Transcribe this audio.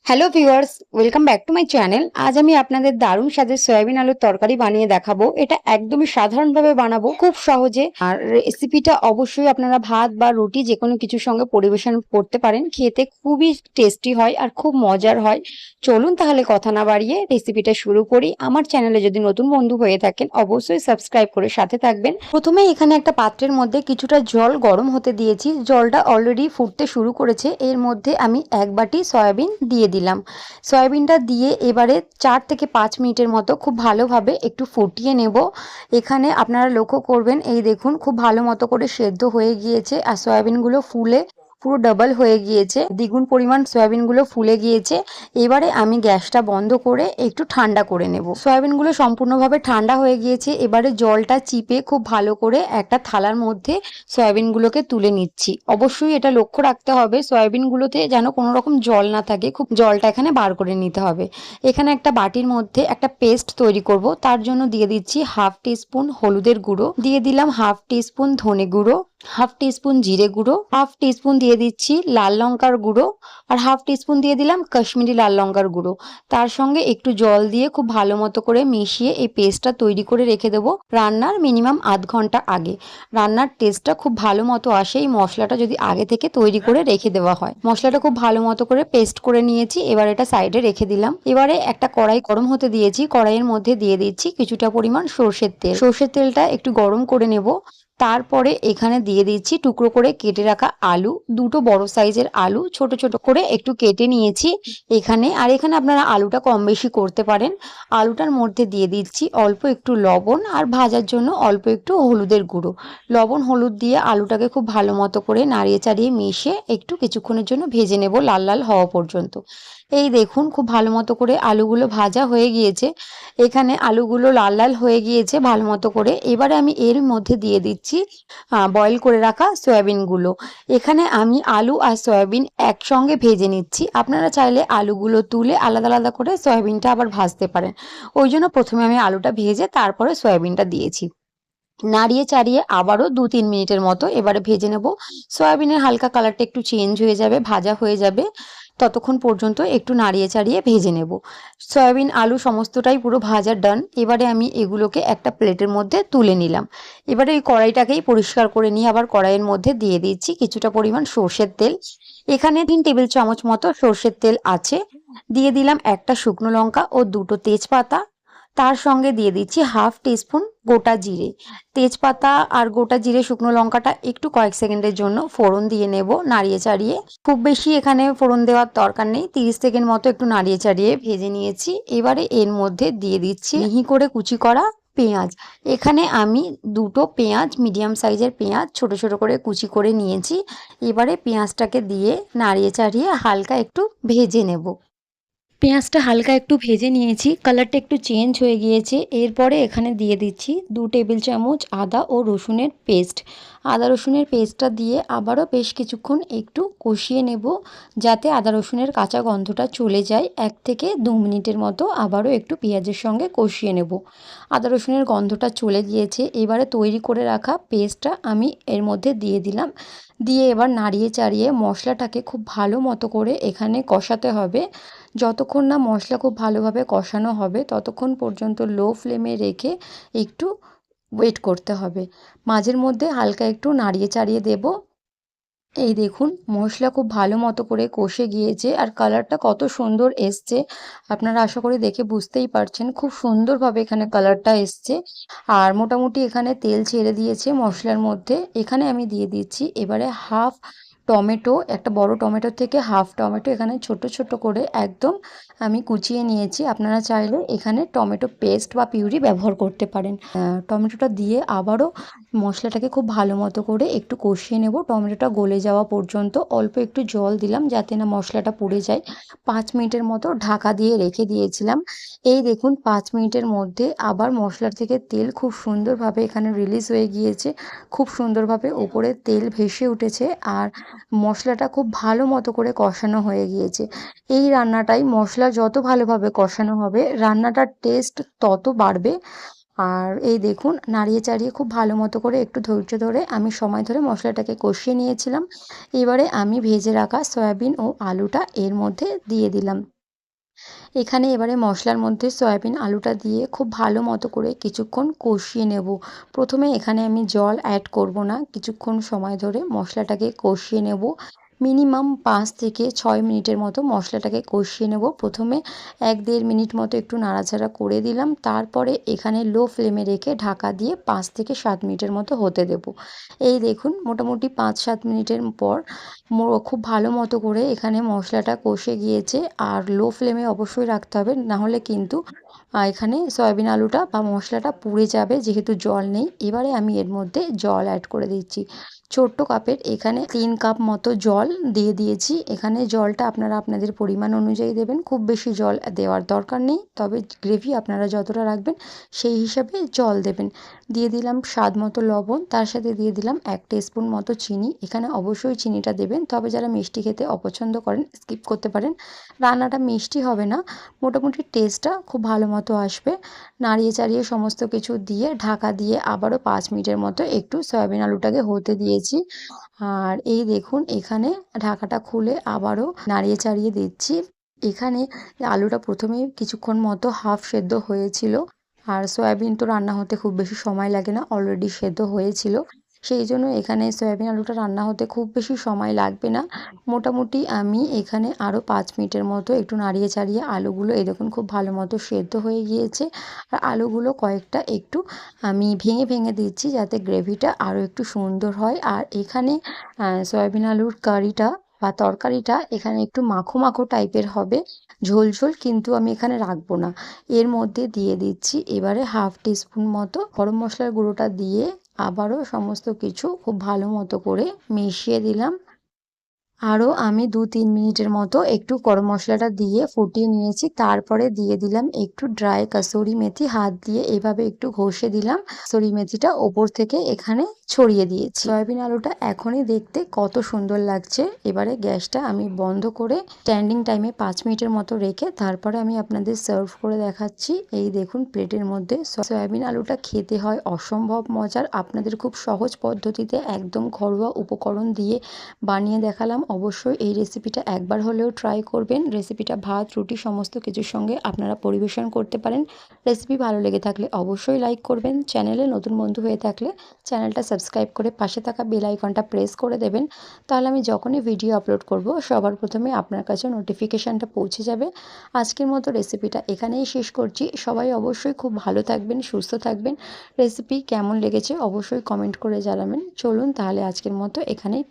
Hello viewers, welcome back to my channel. আজ আমি আপনাদের দারুণ স্বাদের সয়াবিন আলুর তরকারি বানিয়ে দেখাবো। এটা একদমই সাধারণভাবে বানাবো, খুব সহজে। আর রেসিপিটা অবশ্যই আপনারা ভাত বা রুটি যে কোনো কিছুর সঙ্গে পরিবেশন করতে পারেন। খেতে খুবই টেস্টি হয় আর খুব মজার হয়। চলুন তাহলে কথা না বাড়িয়ে রেসিপিটা শুরু করি। আমার চ্যানেলে যদি নতুন বন্ধু হয়ে থাকেন অবশ্যই সাবস্ক্রাইব করে সাথে থাকবেন। প্রথমে এখানে একটা পাত্রের মধ্যে কিছুটা জল গরম হতে দিয়েছি। জলটা অলরেডি ফুটতে শুরু করেছে। এর মধ্যে আমি এক বাটি সয়াবিন দিয়ে দিলাম। সয়াবিনটা দিয়ে এবারে 4 থেকে 5 মিনিটের মতো খুব ভালোভাবে একটু ফুটিয়ে নেব। এখানে আপনারা লক্ষ্য করবেন, এই দেখুন খুব ভালো মতো করে সেদ্ধ হয়ে গিয়েছে আর সয়াবিনগুলো ফুলে পুরো ডাবল হয়ে গিয়েছে, দ্বিগুণ পরিমাণ সয়াবিনগুলো ফুলে গিয়েছে। এবারে আমি গ্যাসটা বন্ধ করে একটু ঠান্ডা করে নেব। সয়াবিনগুলো সম্পূর্ণভাবে ঠান্ডা হয়ে গিয়েছে। এবারে জলটা চিপে খুব ভালো করে একটা থালার মধ্যে সয়াবিনগুলোকে তুলে নিচ্ছি। অবশ্যই এটা লক্ষ্য রাখতে হবে সয়াবিনগুলোতে যেন কোনো রকম জল না থাকে, খুব জলটা এখানে বার করে নিতে হবে। এখানে একটা বাটির মধ্যে একটা পেস্ট তৈরি করব, তার জন্য দিয়ে দিচ্ছি হাফ টিস্পুন হলুদের গুঁড়ো, দিয়ে দিলাম হাফ টিস্পুন ধনে গুঁড়ো, হাফ টিস্পুন জিরে গুঁড়ো, হাফ টিস্পুন দিয়ে দিচ্ছি লাল লঙ্কার গুঁড়ো, আর হাফ টিস্পুন দিয়ে দিলাম কাশ্মীরি লাল লঙ্কার গুঁড়ো। তার সঙ্গে একটু জল দিয়ে খুব ভালো মতো করে মিশিয়ে এই পেস্টটা তৈরি করে রেখে দেবো রান্নার মিনিমাম আধ ঘন্টা আগে। রান্নার টেস্টটা খুব ভালো মতো আসে এই মশলাটা যদি আগে থেকে তৈরি করে রেখে দেওয়া হয়। মশলাটা খুব ভালো মতো করে পেস্ট করে নিয়েছি। এবার এটা সাইডে রেখে দিলাম। এবারে একটা কড়াই গরম হতে দিয়েছি। কড়াইয়ের মধ্যে দিয়ে দিচ্ছি কিছুটা পরিমাণ সর্ষের তেল। সর্ষের তেলটা একটু গরম করে নেব। তারপরে এখানে দিয়ে দিচ্ছি টুকরো করে কেটে রাখা আলু, দুটো বড় সাইজের আলু ছোট ছোট করে একটু কেটে নিয়েছি এখানে। আর এখানে আপনারা আলুটা কম বেশি করতে পারেন। আলুটার মধ্যে দিয়ে দিচ্ছি অল্প একটু লবণ আর ভাজার জন্য অল্প একটু হলুদের গুঁড়ো। লবণ হলুদ দিয়ে আলুটাকে খুব ভালো মতো করে নাড়িয়ে চাড়িয়ে মিশিয়ে একটু কিছুক্ষণের জন্য ভেজে নেব লাল লাল হওয়া পর্যন্ত। এই দেখুন খুব ভালো মতো করে আলুগুলো ভাজা হয়ে গিয়েছে। এখানে আলুগুলো লাল লাল হয়ে গিয়েছে ভালো মতো করে। এবারে আমি এর মধ্যে দিয়ে দিচ্ছি বয়েল করে রাখা সয়াবিনগুলো। এখানে আমি আলু আর সয়াবিন একসঙ্গে ভেজে নিচ্ছি। আপনারা চাইলে আলুগুলো তুলে আলাদা আলাদা করে সয়াবিনটা আবার ভাজতে পারেন। ওই জন্য প্রথমে আমি আলুটা ভেজে তারপরে সয়াবিনটা দিয়েছি। নাড়িয়ে চাড়িয়ে আবারও 2-3 মিনিটের মতো এবারে ভেজে নেব। সয়াবিনের হালকা কালারটা একটু চেঞ্জ হয়ে যাবে, ভাজা হয়ে যাবে, ততক্ষণ পর্যন্ত একটু নাড়িয়ে চাড়িয়ে ভেজে নেব। সয়াবিন আলু সমস্তটাই পুরো ভাজা ডান। এবারে আমি এগুলোকে একটা প্লেটের মধ্যে তুলে নিলাম। এবারে এই কড়াইটাকেই পরিষ্কার করে নিয়ে আবার কড়াইয়ের মধ্যে দিয়ে দিচ্ছি কিছুটা পরিমাণ সর্ষের তেল। এখানে 3 টেবিল চামচ মতো সর্ষের তেল আছে। দিয়ে দিলাম একটা শুকনো লঙ্কা ও দুটো তেজপাতা। তার সঙ্গে দিয়ে দিচ্ছি হাফ টিস্পুন গোটা জিরে। তেজপাতা আর গোটা জিরে শুকনো লঙ্কাটা একটু কয়েক সেকেন্ডের জন্য ফোড়ন দিয়ে নেব নাড়িয়ে চাড়িয়ে। খুব বেশি এখানে ফোড়ন দেওয়ার দরকার নেই, 30 সেকেন্ড মতো একটু নাড়িয়ে চাড়িয়ে ভেজে নিয়েছি। এবারে এর মধ্যে দিয়ে দিচ্ছি মিহি করে কুচি করা পেঁয়াজ। এখানে আমি দুটো পেঁয়াজ, মিডিয়াম সাইজের পেঁয়াজ ছোট ছোট করে কুচি করে নিয়েছি। এবারে পেঁয়াজটাকে দিয়ে নাড়িয়ে চাড়িয়ে হালকা একটু ভেজে নেব। পেঁয়াজটা হালকা একটু ভেজে নিয়েছি, কালারটা একটু চেঞ্জ হয়ে গিয়েছে। এরপরে এখানে দিয়ে দিচ্ছি 2 টেবিল চামচ আদা ও রসুনের পেস্ট। আদা রসুনের পেস্টটা দিয়ে আবারও বেশ কিছুক্ষণ একটু কষিয়ে নেব, যাতে আদা রসুনের কাঁচা গন্ধটা চলে যায়। 1 থেকে 2 মিনিটের মতো আবারও একটু পেঁয়াজের সঙ্গে কষিয়ে নেব। আদা রসুনের গন্ধটা চলে গিয়েছে। এবারে তৈরি করে রাখা পেস্টটা আমি এর মধ্যে দিয়ে দিলাম। দিয়ে এবার নাড়িয়ে চাড়িয়ে মশলাটাকে খুব ভালো মতো করে এখানে কষাতে হবে। যতক্ষণ না মশলা খুব ভালোভাবে কষানো হবে ততক্ষণ পর্যন্ত লো ফ্লেমে রেখে একটু ওয়েট করতে হবে। মাঝের মধ্যে হালকা একটু নাড়িয়ে চাড়িয়ে দেব। এই দেখুন মশলা খুব ভালো মতো করে কষে গিয়েছে আর কালারটা কত সুন্দর এসছে। আপনারা আশা করি দেখে বুঝতেই পারছেন খুব সুন্দরভাবে এখানে কালারটা এসছে। আর মোটামুটি এখানে তেল ছেড়ে দিয়েছে মশলার মধ্যে। এখানে আমি দিয়ে দিচ্ছি এবারে হাফ টমেটো, একটা বড় টমেটোর থেকে হাফ টমেটো এখানে ছোট ছোট করে একদম আমি কুচিয়ে নিয়েছি। আপনারা চাইলে এখানে টমেটো পেস্ট বা পিউরি ব্যবহার করতে পারেন। টমেটোটা দিয়ে আবারও মশলাটাকে খুব ভালো মতো করে একটু কষিয়ে নেব টমেটোটা গলে যাওয়া পর্যন্ত। অল্প একটু জল দিলাম যাতে না মশলাটা পুড়ে যায়। 5 মিনিটের মতো ঢাকা দিয়ে রেখে দিয়েছিলাম। এই দেখুন 5 মিনিটের মধ্যে আবার মশলার থেকে তেল খুব সুন্দরভাবে এখানে রিলিজ হয়ে গিয়েছে। খুব সুন্দরভাবে ওপরে তেল ভেসে উঠেছে আর মশলাটা খুব ভালো মতো করে কষানো হয়ে গিয়েছে। এই রান্নাটাই মশলা যত ভালোভাবে কষানো হবে রান্নাটার টেস্ট তত বাড়বে। আর এই দেখুন নাড়িয়ে চাড়িয়ে খুব ভালো মতো করে একটু ধৈর্য ধরে আমি সময় ধরে মশলাটাকে কষিয়ে নিয়েছিলাম। এবারে আমি ভেজে রাখা সয়াবিন ও আলুটা এর মধ্যে দিয়ে দিলাম। এখানে এবারে মশলার মধ্যে সয়াবিন আলুটা দিয়ে খুব ভালো মতো করে কিছুক্ষণ কষিয়ে নেব। প্রথমে এখানে আমি জল অ্যাড করব না, কিছুক্ষণ সময় ধরে মশলাটাকে কষিয়ে নেব। মিনিমাম ৫ থেকে ৬ মিনিটের মতো মশলাটাকে কষিয়ে নেব। প্রথমে ১-১.৫ মিনিট মতো একটু নাড়াচাড়া করে দিলাম। তারপরে এখানে লো ফ্লেমে রেখে ঢাকা দিয়ে ৫ থেকে ৭ মিনিটের মতো হতে দেব। এই দেখুন মোটামুটি ৫-৭ মিনিটের পর খুব ভালো মতো করে এখানে মশলাটা কষে গিয়েছে। আর লো ফ্লেমে অবশ্যই রাখতে হবে, নাহলে কিন্তু এখানে সয়াবিন আলুটা বা মশলাটা পুড়ে যাবে, যেহেতু জল নেই। এবারে আমি এর মধ্যে জল অ্যাড করে দিচ্ছি। ছোট্ট কাপের এখানে ৩ কাপ মতো জল দিয়ে দিয়েছি। এখানে জলটা আপনারা আপনাদের পরিমাণ অনুযায়ী দেবেন, খুব বেশি জল দেওয়ার দরকার নেই, তবে গ্রেভি আপনারা যতটা রাখবেন সেই হিসাবে জল দেবেন। দিয়ে দিলাম স্বাদ মতো লবণ, তার সাথে দিয়ে দিলাম ১ টিস্পুন মতো চিনি। এখানে অবশ্যই চিনিটা দেবেন, তবে যারা মিষ্টি খেতে অপছন্দ করেন স্কিপ করতে পারেন। রান্নাটা মিষ্টি হবে না, মোটামুটি টেস্টটা খুব ভালো মতো আসবে। নাড়িয়ে চাড়িয়ে সমস্ত কিছু দিয়ে ঢাকা দিয়ে আবারও ৫ মিনিটের মতো একটু সয়াবিন আলুটাকে হতে দিয়েছি। আর এই দেখুন এখানে ঢাকাটা খুলে আবারও নাড়িয়ে চাড়িয়ে দিচ্ছি। এখানে আলুটা প্রথমেই কিছুক্ষণ মতো হাফ সেদ্ধ হয়েছিল। আর সয়াবিন তো রান্না হতে খুব বেশি সময় লাগে না, অলরেডি সেদ্ধ হয়েছিল। সেই জন্য এখানে সয়াবিন আলুটা রান্না হতে খুব বেশি সময় লাগবে না। মোটামুটি আমি এখানে আরও ৫ মিনিটের মতো একটু নাড়িয়ে চাড়িয়ে আলুগুলো এই দেখুন খুব ভালো মতো সেদ্ধ হয়ে গিয়েছে। আর আলুগুলো কয়েকটা একটু আমি ভেঙে ভেঙে দিচ্ছি, যাতে গ্রেভিটা আরও একটু সুন্দর হয়। আর এখানে সয়াবিন আলুর কারিটা বা তরকারিটা এখানে একটু মাখো মাখো টাইপের হবে, ঝোল ঝোল কিন্তু আমি এখানে রাখবো না। এর মধ্যে দিয়ে দিচ্ছি এবারে হাফ টিস্পুন মতো গরম মশলার গুঁড়োটা দিয়ে আবারও সমস্ত কিছু খুব ভালো মতো করে মিশিয়ে দিলাম। আরও আমি ২-৩ মিনিটের মতো একটু গরম মশলাটা দিয়ে ফুটিয়ে নিয়েছি। তারপরে দিয়ে দিলাম একটু ড্রাই কাসুরি মেথি, হাত দিয়ে এভাবে একটু ঘষে দিলাম। কাসুরি মেথিটা ওপর থেকে এখানে ছড়িয়ে দিয়েছি। সয়াবিন আলুটা এখনই দেখতে কত সুন্দর লাগছে। এবারে গ্যাসটা আমি বন্ধ করে স্ট্যান্ডিং টাইমে ৫ মিনিটের মতো রেখে তারপরে আমি আপনাদের সার্ভ করে দেখাচ্ছি। এই দেখুন প্লেটের মধ্যে সয়াবিন আলুটা খেতে হয় অসম্ভব মজার। আপনাদের খুব সহজ পদ্ধতিতে একদম ঘরোয়া উপকরণ দিয়ে বানিয়ে দেখালাম। অবশ্যই এই রেসিপিটা একবার হলেও ট্রাই করবেন। রেসিপিটা ভাত, রুটি সমস্ত কিছুর সঙ্গে আপনারা পরিবেশন করতে পারেন। রেসিপি ভালো লেগে থাকলে অবশ্যই লাইক করবেন। চ্যানেলে নতুন বন্ধু হয়ে থাকলে চ্যানেলটা সাবস্ক্রাইব করে পাশে থাকা বেল আইকনটা প্রেস করে দেবেন। তাহলে আমি যখনই ভিডিও আপলোড করব সবার প্রথমে আপনার কাছে নোটিফিকেশানটা পৌঁছে যাবে। আজকের মতো রেসিপিটা এখানেই শেষ করছি। সবাই অবশ্যই খুব ভালো থাকবেন, সুস্থ থাকবেন। রেসিপি কেমন লেগেছে অবশ্যই কমেন্ট করে জানাবেন। চলুন তাহলে আজকের মতো এখানেই